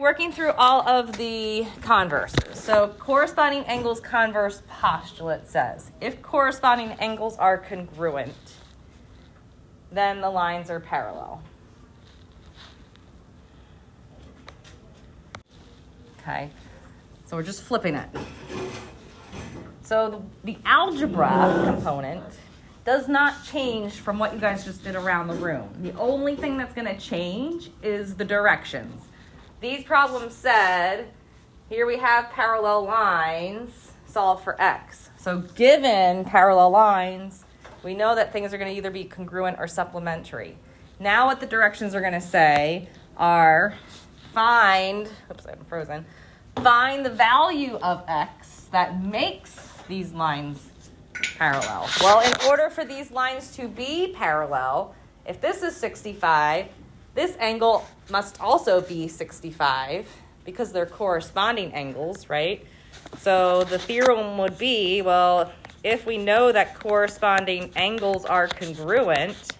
working through all of the converses. So corresponding angles converse postulate says, if corresponding angles are congruent, then the lines are parallel. Okay, so we're just flipping it. So the algebra component does not change from what you guys just did around the room. The only thing that's going to change is the directions. These problems said, here we have parallel lines, solve for x. So given parallel lines, we know that things are going to either be congruent or supplementary. Now what the directions are going to say are find the value of x that makes these lines parallel. Well, in order for these lines to be parallel, if this is 65, this angle must also be 65 because they're corresponding angles, right? So the theorem would be, well, if we know that corresponding angles are congruent,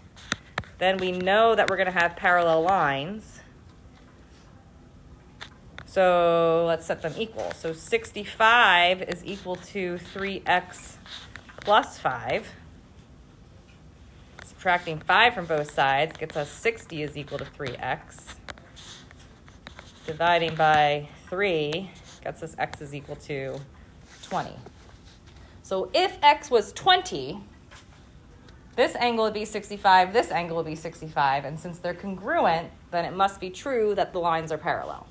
then we know that we're going to have parallel lines. So let's set them equal. So 65 is equal to 3x plus 5. Subtracting 5 from both sides gets us 60 is equal to 3x. Dividing by 3 gets us x is equal to 20. So if x was 20, this angle would be 65, this angle would be 65, and since they're congruent, then it must be true that the lines are parallel.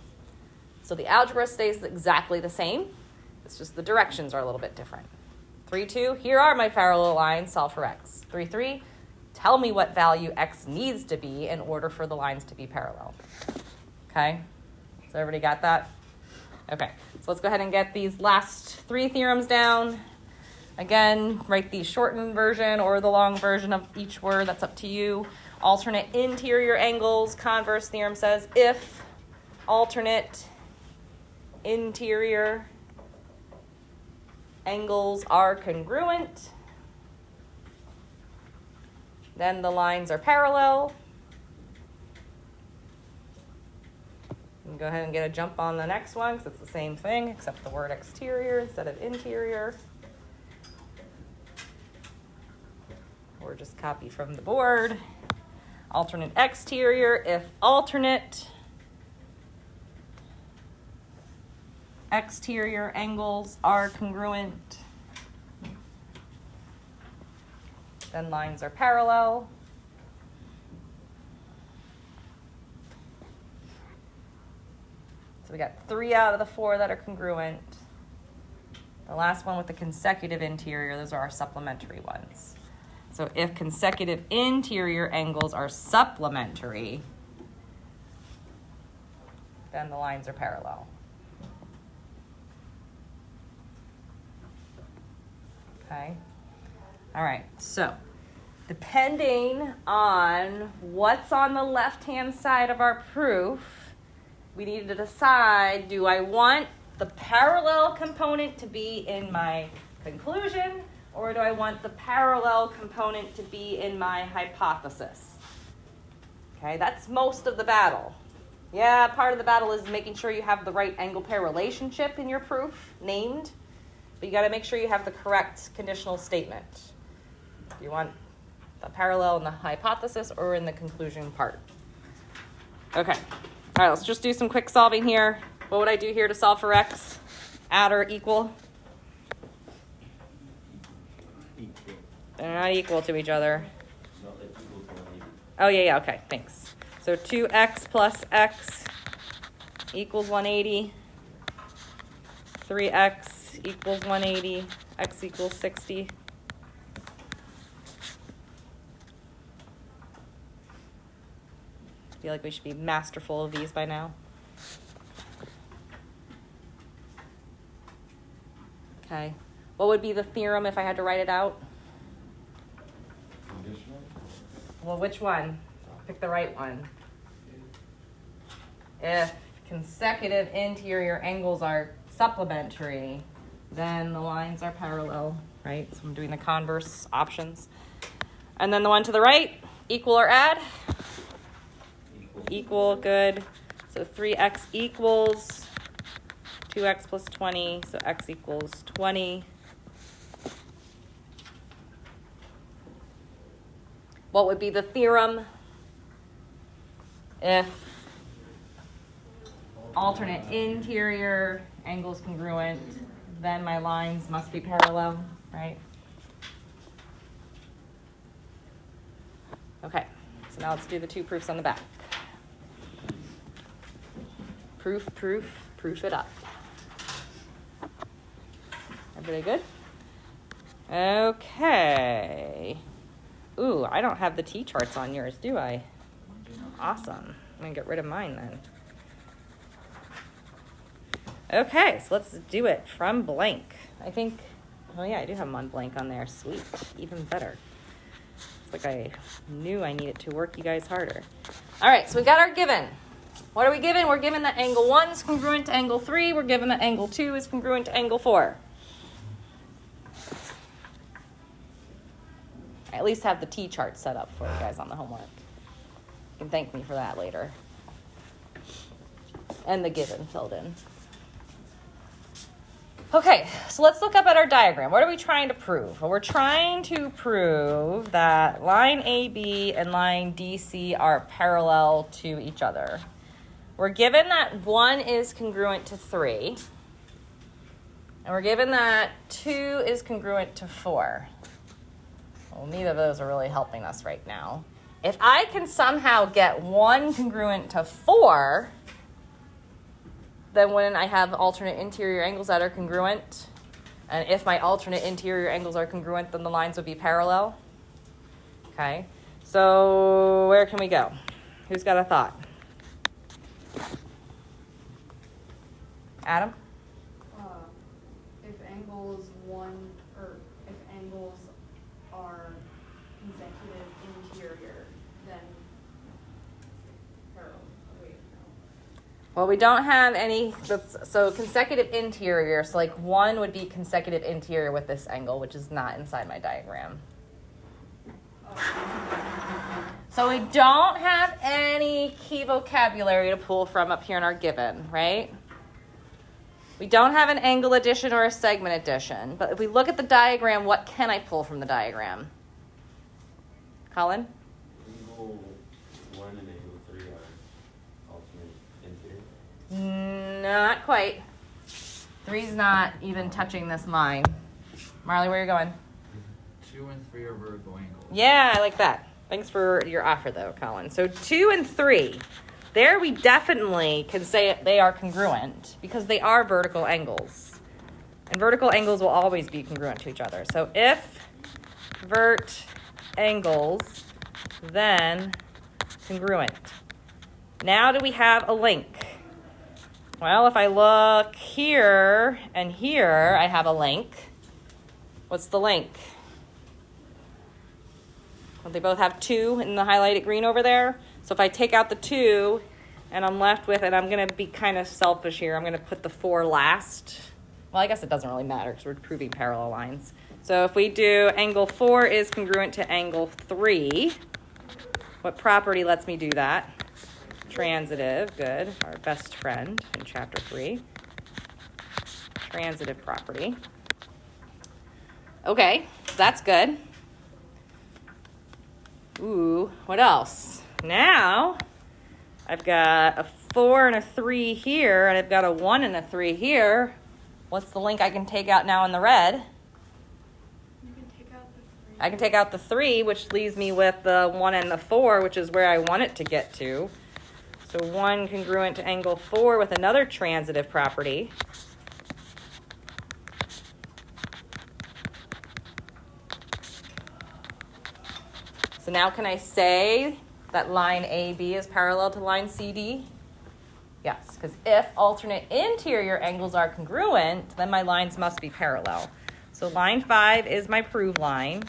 So the algebra stays exactly the same. It's just the directions are a little bit different. 3, 2, here are my parallel lines, solve for x. 3, 3, tell me what value x needs to be in order for the lines to be parallel. Okay, so everybody got that? Okay, so let's go ahead and get these last 3 theorems down. Again, write the shortened version or the long version of each word, that's up to you. Alternate interior angles, converse theorem says if alternate interior angles are congruent, then the lines are parallel. You can go ahead and get a jump on the next one because it's the same thing except the word exterior instead of interior. Or just copy from the board. Alternate exterior if alternate exterior angles are congruent, then lines are parallel. So we got 3 out of the 4 that are congruent. The last one with the consecutive interior, those are our supplementary ones. So if consecutive interior angles are supplementary, then the lines are parallel. Okay. All right. So depending on what's on the left-hand side of our proof, we need to decide, do I want the parallel component to be in my conclusion, or do I want the parallel component to be in my hypothesis? Okay, that's most of the battle. Yeah, part of the battle is making sure you have the right angle pair relationship in your proof named, but you got to make sure you have the correct conditional statement. You want the parallel in the hypothesis or in the conclusion part. Okay, all right, let's just do some quick solving here. What would I do here to solve for x? Add or equal? They're not equal to each other. Oh, yeah, okay, thanks. So 2x plus x equals 180. 3x equals 180. X equals 60. I feel like we should be masterful of these by now. Okay. What would be the theorem if I had to write it out? Conditional? Well, which one? Pick the right one. If consecutive interior angles are supplementary, then the lines are parallel, right? So I'm doing the converse options. And then the one to the right, equal or add? Equal, good. So 3x equals 2x plus 20, so x equals 20. What would be the theorem if alternate interior angles congruent, then my lines must be parallel, right? Okay, so now let's do the two proofs on the back. Proof, proof, proof it up. Everybody good? Okay. Ooh, I don't have the T-charts on yours, do I? Awesome. I'm going to get rid of mine then. Okay, so let's do it from blank. I think, oh yeah, I do have them on blank on there. Sweet, even better. It's like I knew I needed to work you guys harder. All right, so we got our given. What are we given? We're given that angle 1 is congruent to angle 3. We're given that angle 2 is congruent to angle 4. I at least have the T-chart set up for you guys on the homework. You can thank me for that later. And the given filled in. Okay, so let's look up at our diagram. What are we trying to prove? Well, we're trying to prove that line AB and line DC are parallel to each other. We're given that 1 is congruent to 3. And we're given that 2 is congruent to 4. Well, neither of those are really helping us right now. If I can somehow get 1 congruent to 4, then when I have alternate interior angles that are congruent, and if my alternate interior angles are congruent, then the lines would be parallel. Okay, so where can we go? Who's got a thought? Adam? If angles are consecutive interior, then parallel. Wait, no. Well, we don't have any, so consecutive interior, so like 1 would be consecutive interior with this angle, which is not inside my diagram. So we don't have any key vocabulary to pull from up here in our given, right? We don't have an angle addition or a segment addition, but if we look at the diagram, what can I pull from the diagram? Colin? Angle 1 and angle 3 are alternate interior. Not quite. 3's not even touching this line. Marley, where are you going? 2 and 3 are vertical angles. Yeah, I like that. Thanks for your offer, though, Colin. So 2 and 3, there we definitely can say they are congruent because they are vertical angles. And vertical angles will always be congruent to each other. So if vert angles, then congruent. Now do we have a link? Well, if I look here and here, I have a link. What's the link? Well, they both have 2 in the highlighted green over there. So if I take out the 2 and I'm left with, and I'm going to be kind of selfish here, I'm going to put the 4 last. Well, I guess it doesn't really matter because we're proving parallel lines. So if we do angle 4 is congruent to angle 3, what property lets me do that? Transitive, good, our best friend in chapter 3. Transitive property. Okay, that's good. Ooh, what else? Now, I've got a 4 and a 3 here, and I've got a 1 and a 3 here. What's the link I can take out now in the red? You can take out the 3. I can take out the 3, which leaves me with the 1 and the 4, which is where I want it to get to. So 1 congruent to angle 4 with another transitive property. So now can I say that line AB is parallel to line CD? Yes, because if alternate interior angles are congruent, then my lines must be parallel. So line 5 is my prove line.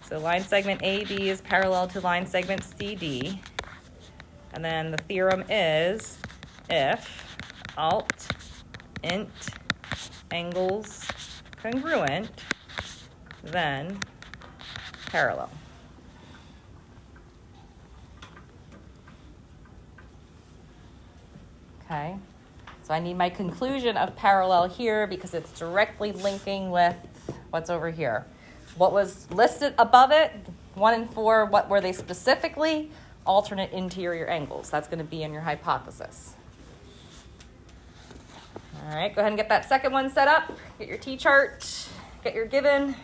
So line segment AB is parallel to line segment CD. And then the theorem is if alt int angles congruent, then parallel. Okay, so I need my conclusion of parallel here because it's directly linking with what's over here. What was listed above it, 1 and 4, what were they specifically? Alternate interior angles. That's going to be in your hypothesis. All right, go ahead and get that second one set up. Get your T-chart, get your given.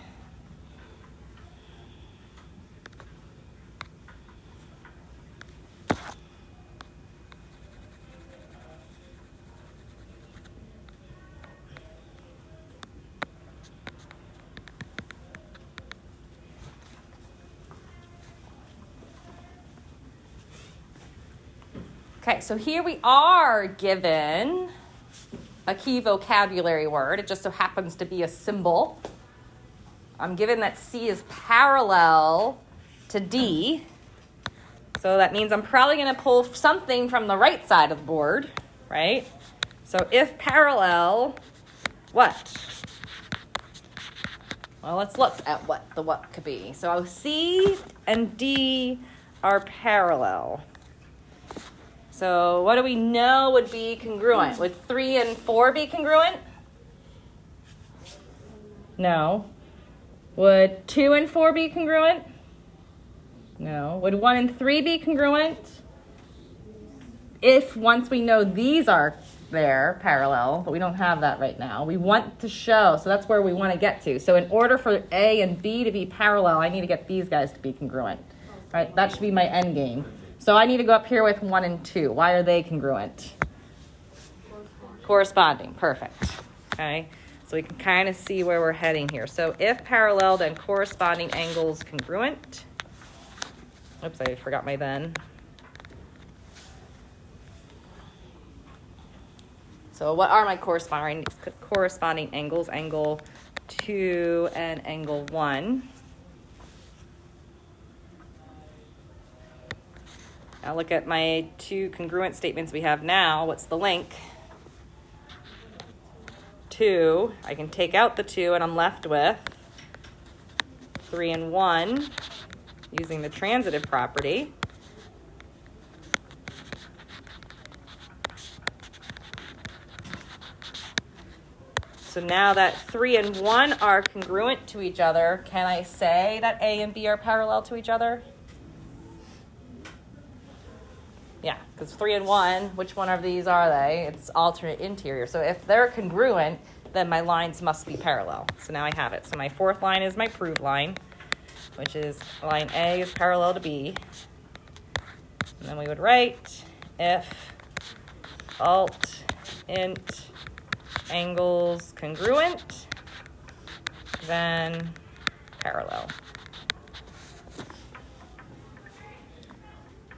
Okay, so here we are given a key vocabulary word. It just so happens to be a symbol. I'm given that C is parallel to D. So that means I'm probably going to pull something from the right side of the board, right? So if parallel, what? Well, let's look at what the what could be. So C and D are parallel. So what do we know would be congruent? Would 3 and 4 be congruent? No. Would 2 and 4 be congruent? No. Would 1 and 3 be congruent? If once we know these are there, parallel, but we don't have that right now. We want to show, so that's where we want to get to. So in order for A and B to be parallel, I need to get these guys to be congruent. Right? That should be my end game. So I need to go up here with 1 and 2. Why are they congruent? Corresponding. Perfect. Okay. So we can kind of see where we're heading here. So if parallel, then corresponding angles congruent. Oops, I forgot my then. So what are my corresponding angles? Angle 2 and angle 1. Now look at my 2 congruent statements we have now. What's the link? 2. I can take out the 2 and I'm left with 3 and 1 using the transitive property. So now that 3 and 1 are congruent to each other, can I say that A and B are parallel to each other? Yeah, because 3 and 1, which one of these are they? It's alternate interior. So if they're congruent, then my lines must be parallel. So now I have it. So my fourth line is my prove line, which is line A is parallel to B. And then we would write if alt int angles congruent, then parallel.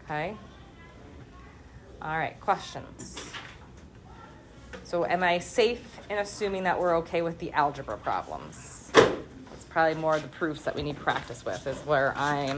Okay. All right, questions. So am I safe in assuming that we're okay with the algebra problems? That's probably more of the proofs that we need practice with, is where I'm